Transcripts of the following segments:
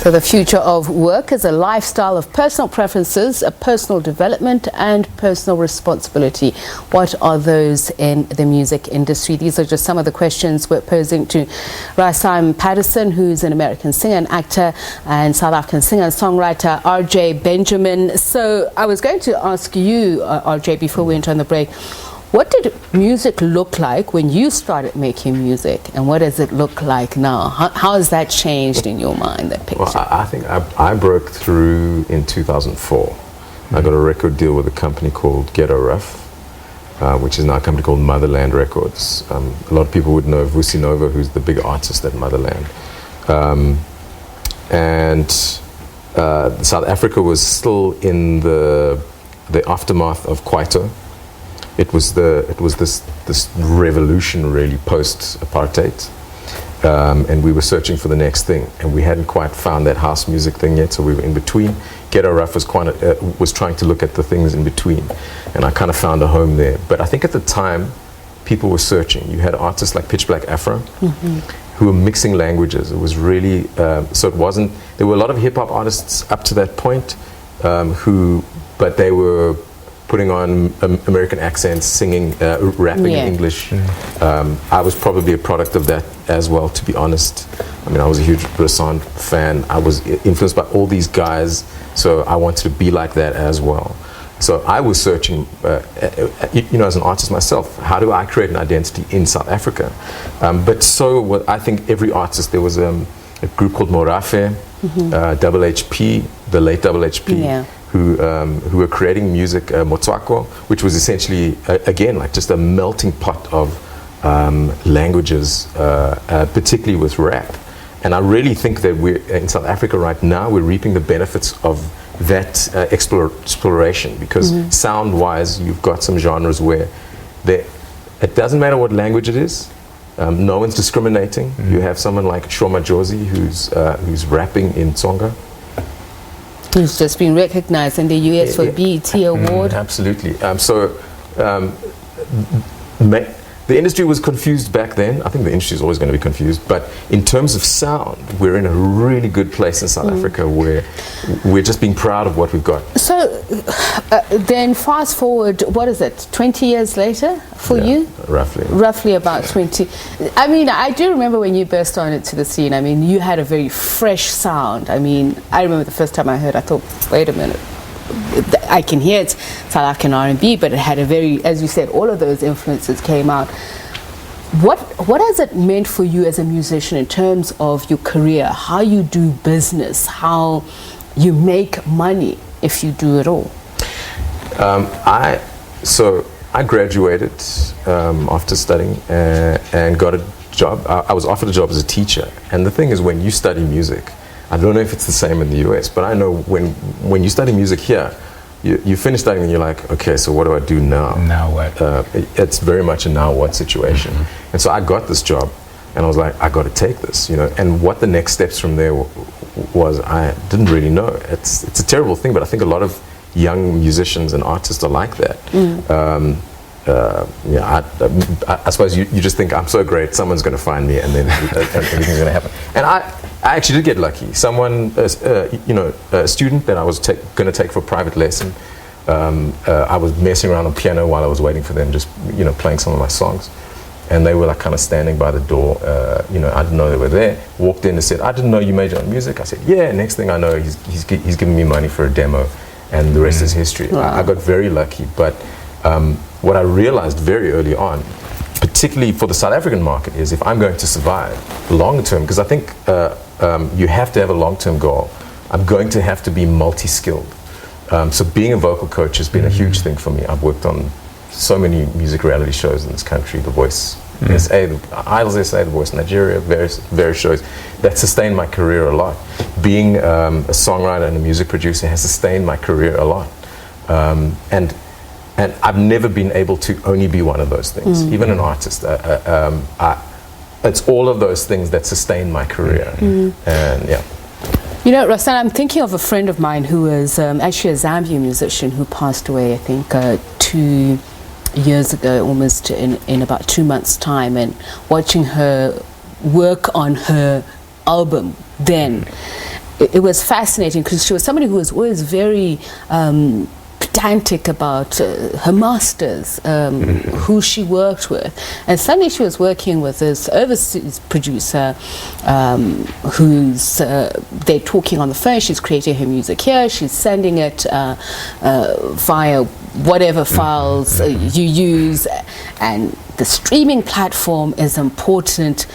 So the future of work is a lifestyle of personal preferences, a personal development and personal responsibility. What are those in the music industry? These are just some of the questions we're posing to Rahsaan Patterson, who's an American singer and actor, and South African singer and songwriter RJ Benjamin. So I was going to ask you, RJ, before we went on the break, what did music look like when you started making music, and what does it look like now? How has that changed in your mind, that picture? Well, I think I broke through in 2004. Mm-hmm. I got a record deal with a company called Ghetto Rough, which is now a company called Motherland Records. A lot of people would know Vusi Nova, who's the big artist at Motherland. South Africa was still in the aftermath of Kwaito. It was this revolution really post-apartheid, and we were searching for the next thing, and we hadn't quite found that house music thing yet, so we were in between. Ghetto Rough was trying to look at the things in between, and I kind of found a home there. But I think at the time, people were searching. You had artists like Pitch Black Afro, who were mixing languages. It was really, so it wasn't, there were a lot of hip-hop artists up to that point, but they were putting on American accents, singing, rapping in English. I was probably a product of that as well, to be honest. I mean, I was a huge Rahsaan fan. I was influenced by all these guys, so I wanted to be like that as well. So I was searching, as an artist myself, how do I create an identity in South Africa? But so I think every artist, there was a group called Morafe, Double HP, the late Double HP, who were creating music, Motswako, which was essentially, again, like just a melting pot of languages, particularly with rap. And I really think that we're, in South Africa right now, we're reaping the benefits of that exploration, because sound-wise, you've got some genres where it doesn't matter what language it is, no one's discriminating. You have someone like Shoma Josie, who's rapping in Tsonga, who's just been recognized in the US for BET Award. Absolutely. The industry was confused back then. I think the industry is always going to be confused. But in terms of sound, we're in a really good place in South Africa, where we're just being proud of what we've got. So then fast forward, what is it, 20 years later for you? Roughly. Roughly about 20. I mean, I do remember when you burst on into the scene. I mean, you had a very fresh sound. I mean, I remember the first time I heard, I thought, wait a minute. I can hear it's South African R&B, but it had a very, as you said, all of those influences came out. What has it meant for you as a musician in terms of your career, how you do business, how you make money, if you do it all? I graduated after studying and got a job. I was offered a job as a teacher, and the thing is, when you study music, I don't know if it's the same in the US, but I know when you study music here, you finish studying and you're like, okay, so what do I do now? Now what? It's very much a now what situation. And so I got this job, and I was like, I got to take this, And what the next steps from there was, I didn't really know. It's a terrible thing, but I think a lot of young musicians and artists are like that. I suppose you just think, I'm so great, someone's going to find me, and then everything's going to happen. And I actually did get lucky. Someone, a student that I was going to take for private lesson, I was messing around on piano while I was waiting for them, just playing some of my songs, and they were like kind of standing by the door. I didn't know they were there. Walked in and said, "I didn't know you majored on music." I said, "Yeah." Next thing I know, he's giving me money for a demo, and the rest is history. Wow. I got very lucky, but what I realized very early on, particularly for the South African market, is if I'm going to survive long term, because I think you have to have a long-term goal, I'm going to have to be multi-skilled. So being a vocal coach has been a huge thing for me. I've worked on so many music reality shows in this country, The Voice SA, Idols SA, The Voice Nigeria, various shows that sustained my career a lot. Being a songwriter and a music producer has sustained my career a lot. And I've never been able to only be one of those things, even an artist. It's all of those things that sustain my career. And yeah. Rahsaan, I'm thinking of a friend of mine who was actually a Zambian musician who passed away, I think, 2 years ago, almost in about 2 months' time, and watching her work on her album then. it was fascinating because she was somebody who was always very pedantic about her masters, who she worked with, and suddenly she was working with this overseas producer who's they're talking on the phone. She's creating her music here, she's sending it via whatever files you use, and the streaming platform is important.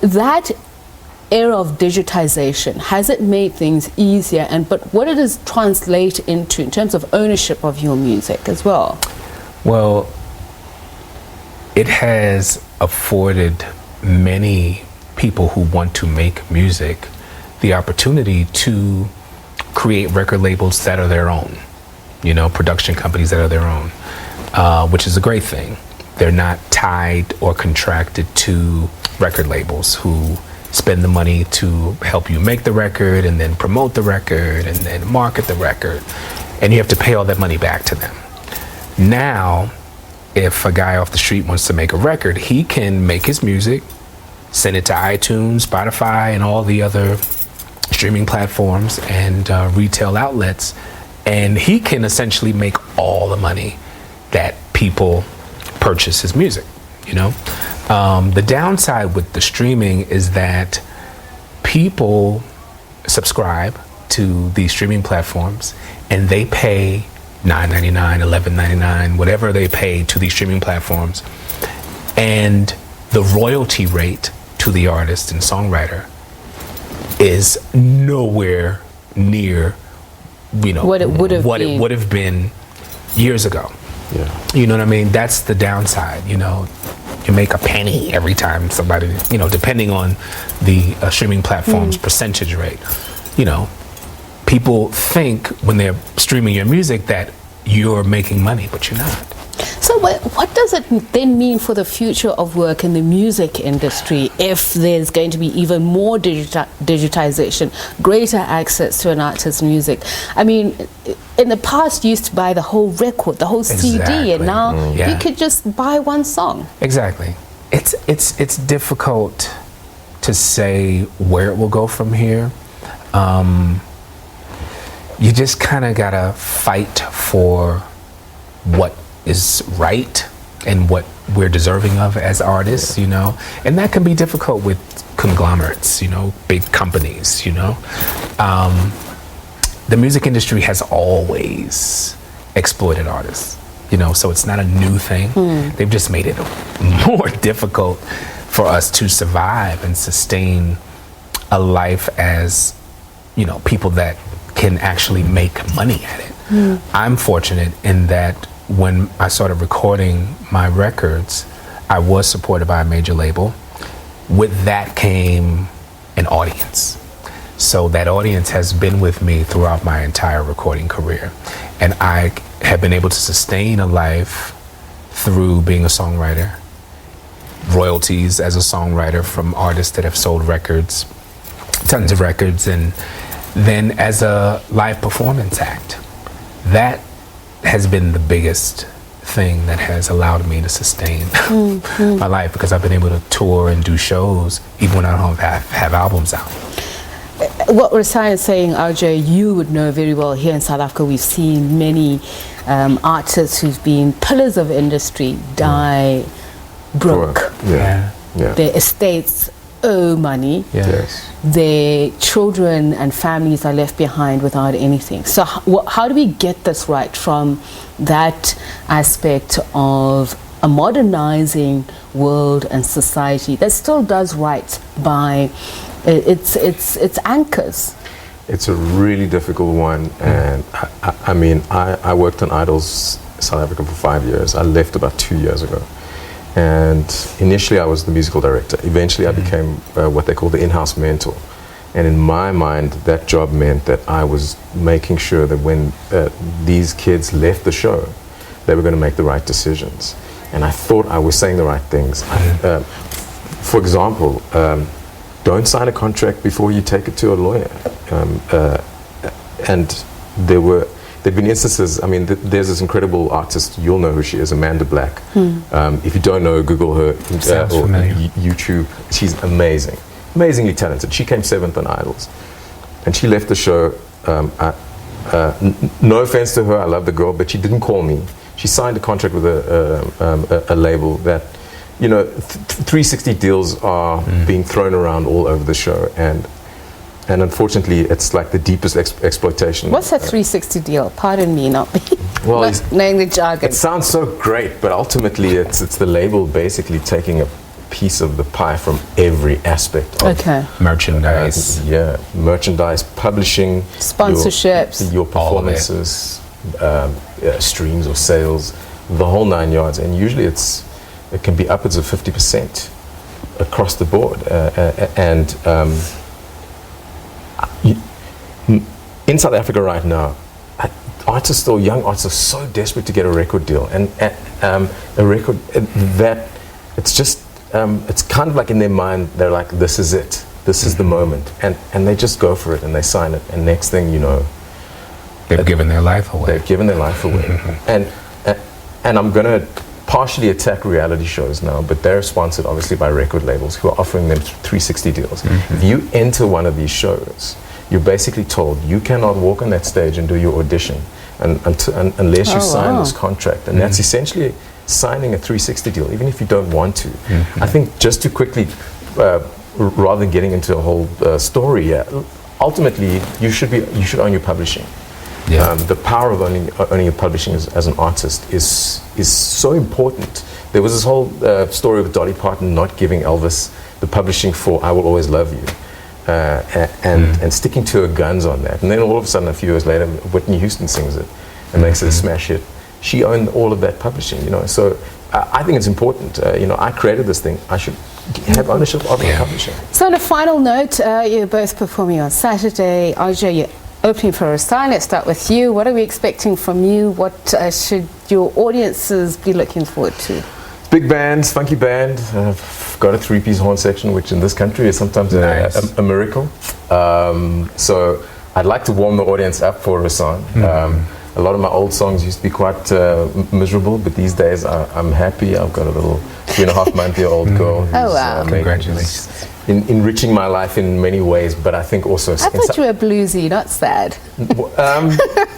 That era of digitization, has it made things easier, and but what does it translate into in terms of ownership of your music as well? Well, it has afforded many people who want to make music the opportunity to create record labels that are their own, you know, production companies that are their own, which is a great thing. They're not tied or contracted to record labels who spend the money to help you make the record and then promote the record and then market the record, and you have to pay all that money back to them. Now, if a guy off the street wants to make a record, he can make his music, send it to iTunes, Spotify, and all the other streaming platforms and retail outlets, and he can essentially make all the money that people purchase his music, you know? The downside with the streaming is that people subscribe to these streaming platforms and they pay $9.99, $11.99, whatever they pay to these streaming platforms, and the royalty rate to the artist and songwriter is nowhere near, you know, what it would have been years ago. Yeah. You know what I mean? That's the downside, you know. You make a penny every time somebody, you know, depending on the streaming platform's percentage rate. You know, people think when they're streaming your music that you're making money, but you're not. So what does it then mean for the future of work in the music industry if there's going to be even more digitization, greater access to an artist's music? I mean, in the past you used to buy the whole record, the whole CD, and now you could just buy one song. Exactly. It's difficult to say where it will go from here. You just kind of gotta fight for what is right and what we're deserving of as artists, you know, and that can be difficult with conglomerates, you know, big companies, you know. The music industry has always exploited artists, you know, so it's not a new thing. They've just made it more difficult for us to survive and sustain a life as, you know, people that can actually make money at it. I'm fortunate in that when I started recording my records, I was supported by a major label. With that came an audience. So that audience has been with me throughout my entire recording career. And I have been able to sustain a life through being a songwriter, royalties as a songwriter from artists that have sold records, tons of records, and then as a live performance act. That has been the biggest thing that has allowed me to sustain my life, because I've been able to tour and do shows even when I don't have albums out. What Rahsaan is saying, RJ, you would know very well. Here in South Africa, we've seen many artists who've been pillars of industry die broke. Their estates owe money. Their children and families are left behind without anything. So how do we get this right from that aspect of a modernizing world and society that still does right by its anchors? It's a really difficult one, and I mean, I worked on Idol's South Africa for 5 years. I left about 2 years ago. And initially I was the musical director. Eventually I became what they call the in-house mentor. And in my mind, that job meant that I was making sure that when these kids left the show, they were going to make the right decisions. And I thought I was saying the right things. For example, don't sign a contract before you take it to a lawyer. And there've been instances, I mean, there's this incredible artist, you'll know who she is, Amanda Black. If you don't know, Google her or YouTube. She's amazing, amazingly talented. She came 7th on Idols. And she left the show. No offense to her, I love the girl, but she didn't call me. She signed a contract with a label that, 360 deals are being thrown around all over the show, and unfortunately, it's like the deepest exploitation. What's a 360 deal? Pardon me, not me. Well, not knowing the jargon. It sounds so great, but ultimately, it's the label basically taking a piece of the pie from every aspect of merchandise. Merchandise, publishing, sponsorships, your performances, streams or sales, the whole 9 yards. And usually it can be upwards of 50% across the board. In South Africa right now, artists or young artists are so desperate to get a record deal, and a record that it's just it's kind of like in their mind they're like, this is it, this is the moment, and they just go for it and they sign it, and next thing you know, they've given their life away. They've given their life away. And I'm gonna partially attack reality shows now, but they're sponsored obviously by record labels who are offering them 360 deals. If you enter one of these shows, you're basically told you cannot walk on that stage and do your audition unless you sign this contract. And that's essentially signing a 360 deal, even if you don't want to. I think just to quickly, rather than getting into a whole story, ultimately you should own your publishing. The power of owning your publishing as an artist is so important. There was this whole story of Dolly Parton not giving Elvis the publishing for "I Will Always Love You," and sticking to her guns on that. And then all of a sudden, a few years later, Whitney Houston sings it and makes it a smash hit. She owned all of that publishing, So I think it's important. I created this thing. I should have ownership of the publishing. So on a final note, you're both performing on Saturday. RJ, you're opening for Rahsaan. Let's start with you. What are we expecting from you? What should your audiences be looking forward to? Big bands, funky band. I've got a 3-piece horn section, which in this country is sometimes a miracle. So I'd like to warm the audience up for Rahsaan. A lot of my old songs used to be quite miserable, but these days I'm happy. I've got a little 3.5-month-old girl who's congratulations. Enriching my life in many ways, but I think also... I thought you were bluesy, not sad.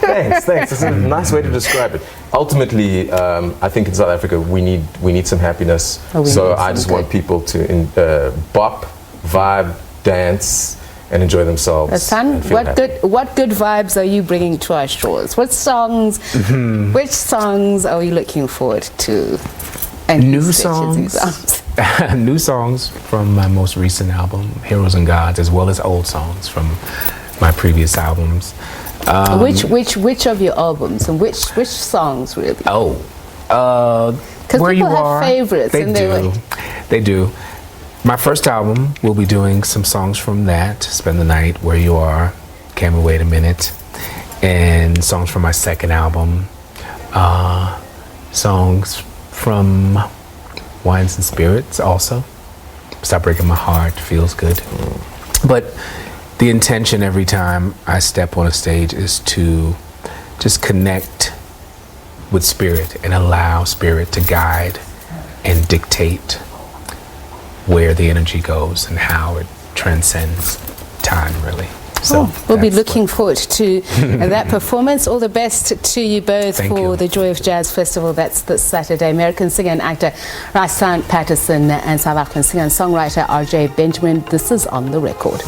Thanks. It's a nice way to describe it. Ultimately, I think in South Africa we need some happiness. So I just want people to bop, vibe, dance, and enjoy themselves. Rahsaan, what good vibes are you bringing to our shores? What songs? Which songs are we looking forward to? And new songs. New songs from my most recent album, Heroes and Gods, as well as old songs from my previous albums. Which of your albums and which songs really? Because people have favorites. They do. My first album, we'll be doing some songs from that. Spend the Night, Where You Are, Can't We Wait a Minute, and songs from my second album, songs from Wines and Spirits also. Stop Breaking My Heart, Feels Good. But the intention every time I step on a stage is to just connect with spirit and allow spirit to guide and dictate where the energy goes and how it transcends time, really. So we'll be looking forward to that performance. All the best to you both for the Joy of Jazz Festival. That's this Saturday. American singer and actor Rahsaan Patterson and South African singer and songwriter RJ Benjamin. This is On the Record.